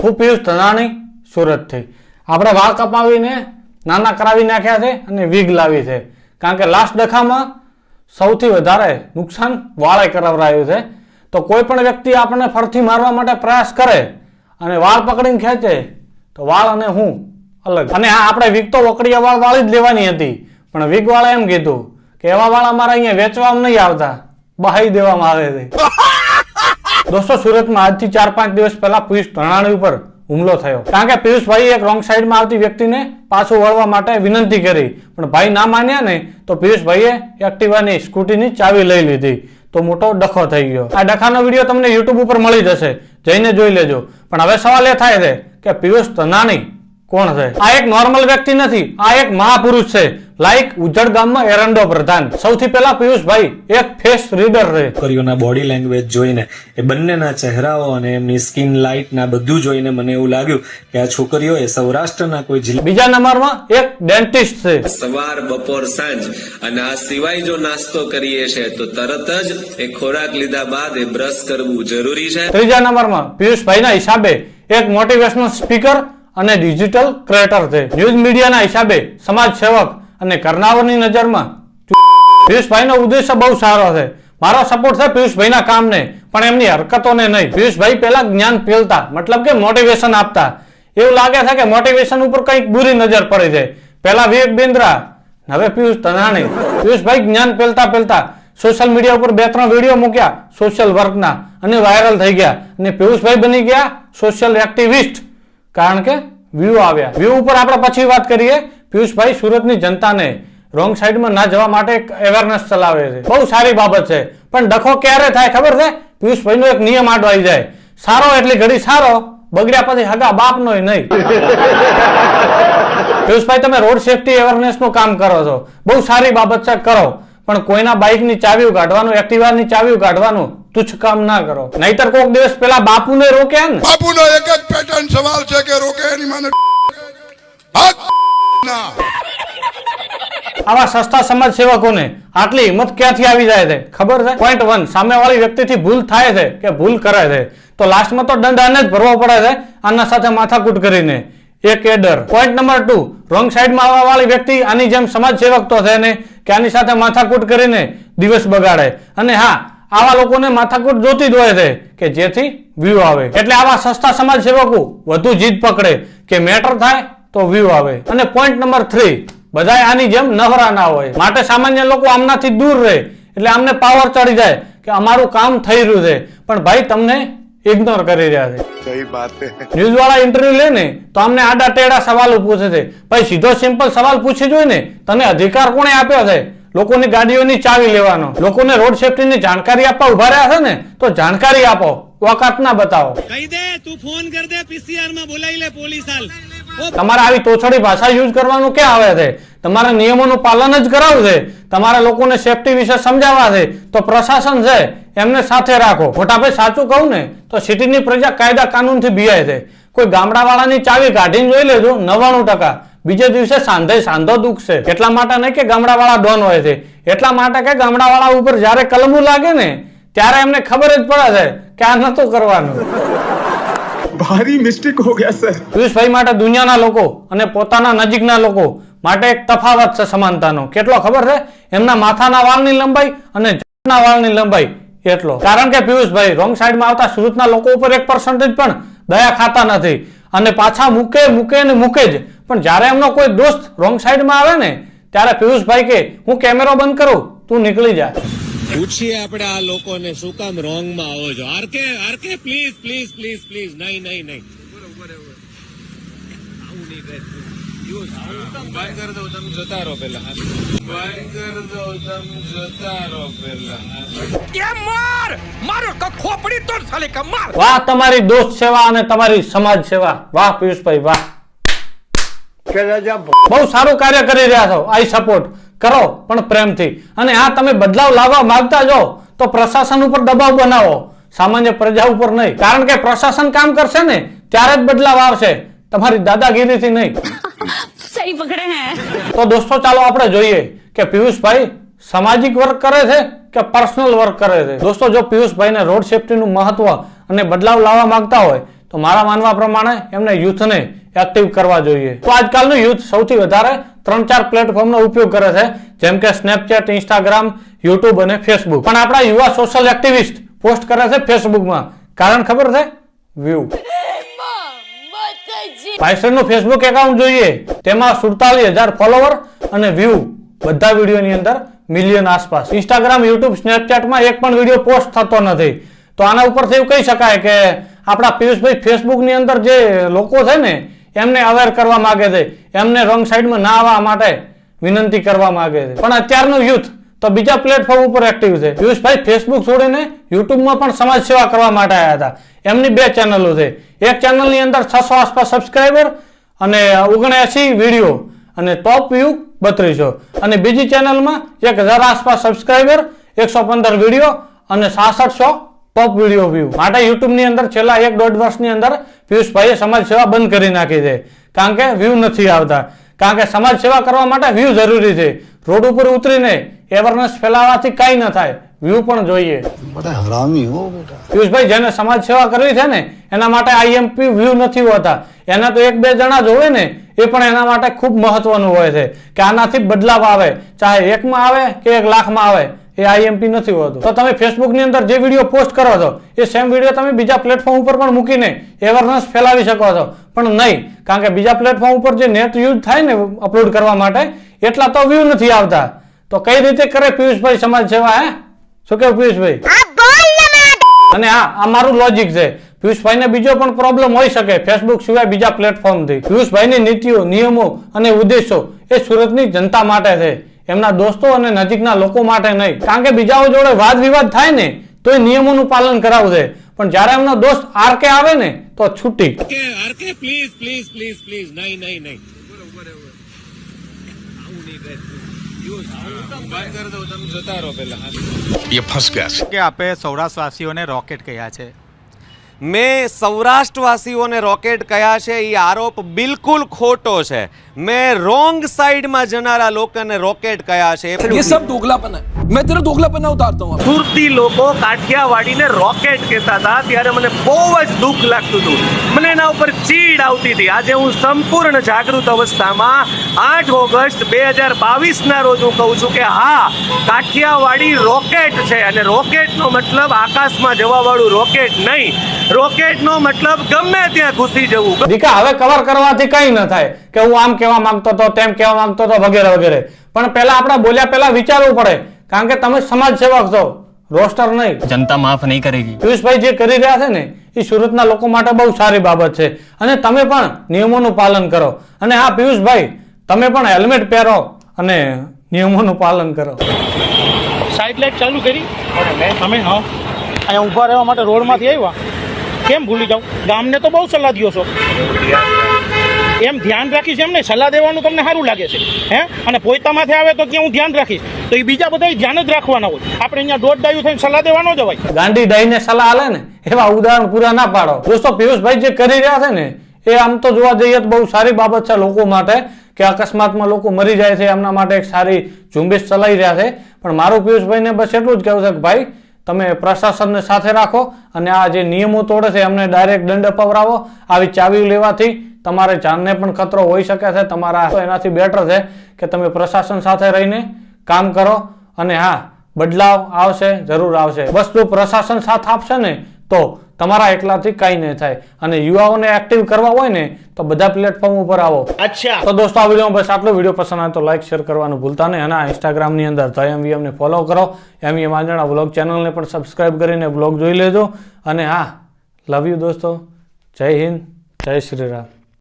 હું પિયુષ ધનાણી સુરતથી. આપણે વાળ કપાવીને નાના કરાવી નાખ્યા છે અને વીગ લાવી છે, કારણ કે લાસ્ટ ડખામાં સૌથી વધારે નુકસાન વાળે કરાવરાયું છે. તો કોઈ પણ વ્યક્તિ આપણને ફરથી મારવા માટે પ્રયાસ કરે અને વાળ પકડીને ખેંચે તો વાળ અને હું અલગ. અને હા, આપણે વીગ તો વકડીયા વાળ વાળી જ લેવાની હતી, પણ વીગ વાળા એમ કીધું કે એવા વાળ અમારા અહીંયા વેચવામાં નહીં આવતા, બહાઈ દેવામાં આવે છે. દોસ્તો, સુરતમાં આજથી 4-5 દિવસ પહેલા પિયુષ ધનાણી ઉપર હુમલો થયો, કારણ કે પિયુષભાઈ એક રોંગ સાઈડમાં આવતી વ્યક્તિને પાછું વળવા માટે વિનંતી કરી, પણ ભાઈ ના માન્યા ને તો પિયુષભાઈએ એક્ટિવાની સ્કૂટીની ચાવી લઈ લીધી, તો મોટો ડખો થઈ ગયો. આ ડખાનો વિડીયો તમને યુટ્યુબ ઉપર મળી જશે, જઈને જોઈ લેજો. પણ હવે સવાલ એ થાય છે કે પિયુષ ધનાણી કોણ છે? આ એક નોર્મલ વ્યક્તિ નથી, આ એક મહાપુરુષ છે, લાઈક ઉજ્જડ ગામમાં એરંડો પ્રધાન. સૌથી પહેલા પિયુષભાઈ એક ફેસ રીડર છે. છોકરીઓના બોડી લેંગ્વેજ જોઈને, એ બંનેના ચહેરાઓ અને એમની સ્કિન લાઇટ ના બધું જોઈને મને એવું લાગ્યું કે આ છોકરીઓ એ સૌરાષ્ટ્રના કોઈ જિલ્લા. બીજા નંબરમાં એક ડેન્ટિસ્ટ છે. સવાર, બપોર, સાંજ અને આ સિવાય જો નાસ્તો કરીએ છે તો તરત જ એ ખોરાક લીધા બાદ એ બ્રશ કરવું જરૂરી છે. ત્રીજા નંબરમાં પિયુષભાઈના હિસાબે એક મોટિવેશનલ સ્પીકર અને ડિજિટલ ક્રિએટર છે. ન્યૂઝ મીડિયાના હિસાબે સમાજ સેવક અને કરનાવરની નજરમાં પિયુષભાઈનો ઉદ્દેશ્ય બહુ સારો છે. મારો સપોર્ટ છે પિયુષભાઈના કામને, પણ એમની હરકતોને નહીં. પિયુષભાઈ પહેલા જ્ઞાન ફેલતા, મતલબ કે મોટિવેશન આપતા. એવું લાગે છે કે મોટિવેશન ઉપર કંઈક બુરી નજર પડી છે. પહેલા વિવેક બિંદ્રા, હવે પિયુષ ધનાણી. પિયુષભાઈ જ્ઞાન ફેલતા સોશિયલ મીડિયા ઉપર 2-3 વિડીયો મૂક્યા સોશિયલ વર્કના અને વાયરલ થઈ ગયા, અને પિયુષભાઈ બની ગયા સોશિયલ એક્ટિવિસ્ટ, કારણ કે વ્યૂ આવ્યા. વ્યૂ ઉપર આપણે પછી વાત કરીએ. પિયુષભાઈ સુરતની જનતાને રોંગ સાઈડમાં ના જવા માટે એક અવેરનેસ ચલાવે છે, બહુ સારી બાબત છે. પણ ડખો ક્યારે થાય ખબર છે? પિયુષભાઈનો એક નિયમ આડવાઈ જાય, સારો એટલી ઘડી સારો, બગડ્યા પછી હગા બાપનો નહીં. પિયુષભાઈ, તમે રોડ સેફટી અવેરનેસ નું કામ કરો છો, બહુ સારી બાબત છે, કરો. પણ કોઈના બાઇકની ચાવીઓ કાઢવાનું, એક્ટિવાની ચાવીઓ કાઢવાનું તુચ્છ કામ ના કરો. નહીતર કોઈક દિવસ પેલા બાપુને રોક્યા ને. બાપુનો એક જ પેટર્ન સવાલ છે કે રોકે એની માને આવા સસ્તા સમાજ સેવકોને આટલી હિંમત ક્યાંથી આવી જાય છે ખબર છે? પોઈન્ટ 1, સામેવાળી વ્યક્તિથી ભૂલ થાય છે કે ભૂલ કરે છે તો લાસ્ટમાં તો દંડ આને જ ભરવો પડે છે, આના સાથે માથાકૂટ કરીને. એક એ ડર. પોઈન્ટ નંબર 2, રોંગ સાઈડમાં આવવા વાળી વ્યક્તિ આની જેમ સમાજ સેવક તો છે ને કે આની સાથે માથાકૂટ કરીને દિવસ બગાડે. અને હા, આવા લોકોને માથાકૂટ જોતી જ હોય છે કે જેથી વ્યૂ આવે. એટલે આવા સસ્તા સમાજ સેવકો વધુ જીદ પકડે કે મેટર થાય તો વ્યૂ આવે. અને પોઈન્ટ નંબર 3, બધાય આની જેમ નવરા ના હોય, માટે સામાન્ય લોકો આમનાથી દૂર રહે, એટલે આમને પાવર ચડી જાય કે અમારું કામ થઈ રહ્યું છે, પણ ભાઈ તમને ઇગ્નોર કરી રહ્યા છે. સહી વાત છે. ન્યૂઝ વાળા ઇન્ટરવ્યુ લે ને તો અમને આડા ટેડા સવાલો પૂછે છે. ભાઈ, સીધો સિમ્પલ સવાલ પૂછી જોઈએ ને, તને અધિકાર કોણે આપ્યો છે લોકોની ગાડીઓની ચાવી લેવાનો? લોકોને રોડ સેફટીની જાણકારી આપવા ઉભા રહ્યા છે ને, તો જાણકારી આપો, ઓકાત ના બતાવો. કહી દે, તું ફોન કર દે, પીસીઆર માં બોલાવી લે પોલીસ હાલ. તમારે આવી તોછડી ભાષા યુઝ કરવાનું ક્યાં આવે છે? તમારે નિયમોનું પાલન જ કરાવવું છે, તમારે લોકોને સેફટી વિશે સમજાવવા છે, તો પ્રશાસન છે એમને સાથે રાખો. મોટા ભાઈ, સાચું કહું ને તો સિટીની પ્રજા કાયદા કાનૂનથી બિયાય છે. કોઈ ગામડાવાળાની ચાવી કાઢીને જોઈ લેજો, 99% બીજે દિવસે સાંધો દુખશે. એટલા માટે નહીં કે ગામડાવાળા ડોન હોય છે, એટલા માટે કે ગામડાવાળા ઉપર જયારે કલમું લાગે ને ત્યારે એમને ખબર જ પડે છે કે આ નતું કરવાનું. ભારી મિસ્ટેક હો ગયા સર. પિયુષભાઈ માટે દુનિયાના લોકો અને પોતાના નજીકના લોકો માટે એક તફાવત છે સમાનતાનો. કેટલો ખબર છે? એમના માથાના વાળની લંબાઈ અને જૂના વાળની લંબાઈ એટલો. કારણ કે પિયુષભાઈ રોંગ સાઈડમાં આવતા સુરતના લોકો ઉપર 1% પણ દયા ખાતા નથી, અને પાછા મૂકે જ. પણ જ્યારે એમનો કોઈ દોસ્ત રોંગ સાઈડમાં આવે ને ત્યારે પિયુષભાઈ કે હું કેમેરો બંધ કરું, તું નીકળી જા. પૂછીએ આપણે આ લોકોને શું કામ રોંગ માં આવો છો? RK please please please please, નહીં નહીં નહીં, બંધ કર દો, તમે જતા રહો પેલા, બંધ કર દો, તમે જતા રહો પેલા. વાહ, તમારી દોસ્ત સેવા અને તમારી સમાજ સેવા. વાહ પિયુષભાઈ, વાહ, બહુ સારું કાર્ય કરી રહ્યા છો. આઈ સપોર્ટ કરો, પણ પ્રેમથી. અને હા, તમે બદલાવ લાવવા માંગતા જો તો પ્રશાસન ઉપર દબાવ બનાવો, સામાન્ય પ્રજા ઉપર નહીં. કારણ કે પ્રશાસન કામ કરશે ને ત્યારે જ બદલાવ આવશે, તમારી દાદાગીરીથી નહીં. સહી પકડે હે. તો દોસ્તો, ચાલો આપણે જોઈએ કે પિયુષભાઈ સામાજિક વર્ક કરે છે કે પર્સનલ વર્ક કરે છે. દોસ્તો, જો પિયુષભાઈને રોડ સેફટીનું મહત્વ અને બદલાવ લાવવા માંગતા હોય તો મારા માનવા પ્રમાણે એમને યુથને એક્ટિવ કરવા જોઈએ. તો આજકાલનું યુથ સૌથી વધારે 3-4 પ્લેટફોર્મનો ઉપયોગ કરે છે, જેમ કે સ્નેપચેટ, ઇન્સ્ટાગ્રામ, યુટ્યુબ અને ફેસબુક. પણ આપણા યુવા સોશિયલ એક્ટિવિસ્ટ પોસ્ટ કરે છે ફેસબુકમાં. કારણ ખબર છે? વ્યૂ. ભાઈસરનું ફેસબુક એકાઉન્ટ જોઈએ, તેમાં 47,000 ફોલોવર અને વ્યૂ બધા વિડીયોની અંદર મિલિયન આસપાસ. ઇન્સ્ટાગ્રામ, યુટ્યુબ, સ્નેપચેટમાં એક પણ વિડીયો પોસ્ટ થતો નથી. તો આના ઉપરથી એવું કહી શકાય કે આપણા પિયુષભાઈ ફેસબુકની અંદર જે લોકો છે ને એમને અવેર કરવા માંગે છે, એમને રોંગ સાઈડમાં ના આવવા માટે વિનંતી કરવા માંગે છે. પણ અત્યારનું યુથ તો બીજા પ્લેટફોર્મ ઉપર એક્ટિવ છે. પિયુષભાઈ ફેસબુક છોડીને યુટ્યુબમાં પણ સમાજ સેવા કરવા માટે આવ્યા હતા. એમની 2 ચેનલો છે. એક ચેનલની અંદર 600 આસપાસ સબસ્ક્રાઈબર અને 79 વિડીયો અને ટોપ વ્યૂ 3200, અને બીજી ચેનલમાં 1000 આસપાસ સબસ્ક્રાઈબર, 115 વિડીયો અને 6600 ટોપ વિડીયો વ્યૂ. માટે યુટ્યુબની અંદર છેલ્લા 1-1.5 વર્ષની અંદર પિયુષભાઈએ સમાજ સેવા બંધ કરી નાખી છે, કારણ કે વ્યૂ નથી આવતા. કારણ કે સમાજ સેવા કરવા માટે વ્યૂ જરૂરી છે. રોડ ઉપર ઉતરીને અવેરનેસ ફેલાવવાથી કાંઈ ન થાય, વ્યૂ પણ જોઈએ. પિયુષભાઈ જેને સમાજ સેવા કરવી છે ને એના માટે આઈએમપી વ્યૂ નથી હોતા. એના તો 1-2 જણા જ હોય ને, એ પણ એના માટે ખૂબ મહત્વનું હોય છે કે આનાથી બદલાવ આવે, ચાહે 1માં આવે કે 1 લાખમાં આવે, એ આઈએમપી નથી હોતું. તો તમે ફેસબુકની અંદર જે વિડીયો પોસ્ટ કરો છો એ સેમ વિડીયો તમે બીજા પ્લેટફોર્મ ઉપર પણ મૂકીને અવેરનેસ ફેલાવી શકો છો. પણ નહીં, કારણ કે બીજા પ્લેટફોર્મ ઉપર જે નેટ યુઝ થાય ને અપલોડ કરવા માટે, એટલા તો વ્યૂ નથી આવતા. તો કઈ રીતે કરે પિયુષભાઈ સમાજ સેવા? શું કેવું પિયુષભાઈ? અને હા, આ મારું લોજિક છે. પિયુષભાઈને બીજો પણ પ્રોબ્લેમ હોઈ શકે ફેસબુક સિવાય બીજા પ્લેટફોર્મથી. પિયુષભાઈની નીતિઓ, નિયમો અને ઉદ્દેશો એ સુરતની જનતા માટે છે, એમના દોસ્તો અને નજીકના લોકો માટે નહીં. કારણ કે બીજાઓ જોડે વાદ વિવાદ થાય ને તો એ નિયમોનું પાલન કરાવશે, પણ જ્યારે એમનો દોસ્ત આરકે આવે ને તો છૂટી. RK please please please please નહીં નહીં નહીં ये फंस गया કે આપે સૌરાષ્ટ્રવાસીઓને રોકેટ કહ્યા છે. મેં સૌરાષ્ટ્રવાસીઓને રોકેટ કહ્યા છે એ આરોપ બિલકુલ ખોટો છે. મેં રોંગ સાઈડમાં જનારા લોકોને રોકેટ કહ્યા છે. ये सब दोगलापन है. मैं तेरा दोगलापन उतारता हूँ. સુરતી લોકો કાઠિયાવાડીને રોકેટ કહેતા હતા, ત્યારે મને બહુ જ દુઃખ લાગતું હતું, મને એના ઉપર ચીડ આવતી હતી. આજે હું સંપૂર્ણ જાગૃત અવસ્થામાં 8 ઓગસ્ટ 2022ના રોજ હું કહું છું કે હા, કાઠિયાવાડી રોકેટ છે. અને રોકેટનો મતલબ આકાશમાં જવાવાળું રોકેટ નહીં. રોકેટનો મતલબ ગમે ત્યાં ઘૂસી જવું. દીકા, હવે કવર કરવાથી કઈ ન થાય કે હું આમ કહેવા માંગતો હતો, તેમ કહેવા માંગતો હતો, વગેરે વગેરે. પણ પહેલા આપણે બોલ્યા પહેલા વિચારવું પડે, કારણ કે તમે સમાજ સેવક છો, રોસ્ટર નહીં. જનતા માફ નહીં કરેગી. પિયુષભાઈ જે કરી રહ્યા છે ને એ સુરતના લોકો માટે બહુ સારી બાબત છે, અને તમે પણ નિયમોનું પાલન કરો. અને હા પિયુષભાઈ, તમે પણ હેલ્મેટ પહેરો અને નિયમોનું પાલન કરો. સાઈડ લાઈટ ચાલુ કરી અમે અહીંયા ઊભા રહેવા માટે રોડમાંથી આવ્યા, કેમ ભૂલી જાવ? ગામને તો બહુ સલાહ દો છો, એમ ધ્યાન રાખીશ. એમ નહીં, સલાહ દેવાનું તમને સારું લાગે છે હે, અને પોતામાંથી આવે તો ત્યાં હું ધ્યાન રાખીશ, તો એ બીજા બધા ધ્યાન જ રાખવાના હોય. આપણે અહીંયા દોઢ ડાયું થઈને સલાહ દેવાનો જ હોય. ગાંડી ડાઈને સલાહ આલે ને એવા ઉદાહરણ પૂરા ના પાડો. દોસ્તો, પિયુષભાઈ જે કરી રહ્યા છે ને એ આમ તો જોવા જઈએ તો બહુ સારી બાબત છે લોકો માટે, કે અકસ્માતમાં લોકો મરી જાય છે, એમના માટે એક સારી ઝુંબેશ ચલાવી રહ્યા છે. પણ મારું પિયુષભાઈને બસ એટલું જ કહેવું છે કે ભાઈ, તમે પ્રશાસનને સાથે રાખો અને આ જે નિયમો તોડે છે એમને ડાયરેક્ટ દંડ અપાવરાવો. આવી ચાવી લેવાથી તમારે જાનને પણ ખતરો હોઈ શકે છે તમારા. તો એનાથી બેટર છે કે તમે પ્રશાસન સાથે રહીને કામ કરો. અને હા, બદલાવ આવશે, જરૂર આવશે. બસ જો પ્રશાસન સાથ આપશે ને તો તમારા એકલાથી કંઈ નહીં થાય. અને યુવાઓને એક્ટિવ કરવા હોય ને તો બધા પ્લેટફોર્મ ઉપર આવો. અચ્છા, તો દોસ્તો, આ વિડીયોમાં બસ આટલો. વિડીયો પસંદ આવે તો લાઈક શેર કરવાનું ભૂલતા નહીં. અને ઇન્સ્ટાગ્રામની અંદર તો એમવીએમને ફોલો કરો, એમવીએમ આંજણા વ્લોગ ચેનલને પણ સબસ્ક્રાઈબ કરીને વ્લોગ જોઈ લેજો. અને હા, લવ યુ દોસ્તો. જય હિન્દ, જય શ્રી રામ.